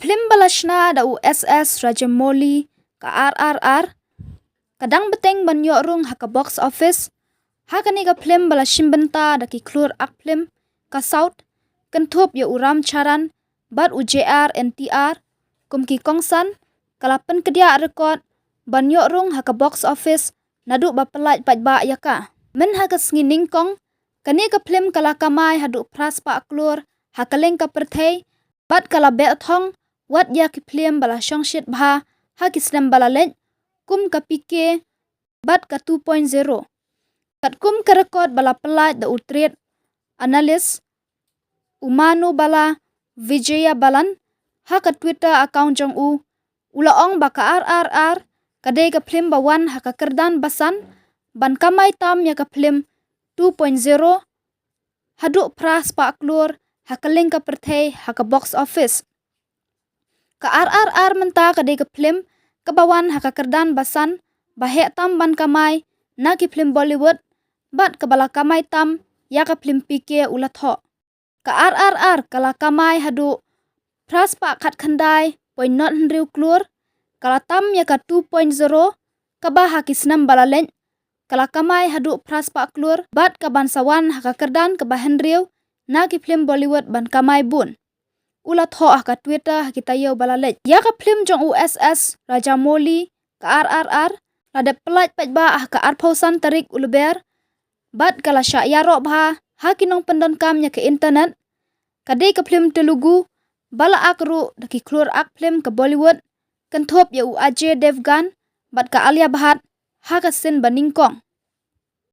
Phlim balashna da USS Rajamoli ka RRR kadang beteng banyo rung haka box office hakani ka Phlim balashim benta da ki Klur ak Phlim ka South kentup ya uram charan bat UJR NTR kum ki kongsan kalapan kedia rekod banyo rung haka box office nadu ba pelat ba yaka men haka sngining kong kani ka Phlim kala Kamai hadu pras pa Klur hakaleng ka Pyrthei bat kala be thong wat ya ki Phlim bala shongshit bha hakisnem bala lej kum ka pike bat ka 2.0 kat kum ka rekod bala pelat da utret analis umanu bala Vijaya balan haka Twitter account jong ulaong baka RRR kadai ka Phlim bawan haka kerdan basan ban Kamai tam ya ka Phlim 2.0 hadu pras pa Klur hakaling ka Pyrthei haka box office ka RRR menta kadai ka Phlim kabawan haka kerdan basan bahe tam ban Kamai na ki Phlim Bollywood bat kabala Kamai tam ya ka Phlim pike ulat ho ka RRR kala Kamai hadu pras pa khat khandai point not hendriu Klur kala tam ya ka 2.0 kabah hakisnam bala len kala Kamai hadu pras pa Klur bat ka bansawan haka kerdan ka bahendriu na ki Phlim Bollywood ban Kamai bun ulat ho haka Twitter hakitayo bala lej ya ka Phlim jong USS Rajamoli ka RRR lada pelat ba haka arpausan tarik ulber bat kala sya yaro bha hakinong pendon kamnya ke internet kadai ka Phlim Telugu bala akru daki Klur ak Phlim ke Bollywood kenthop ya Ajay Devgan bat ka Alia Bhatt haka sin baningkong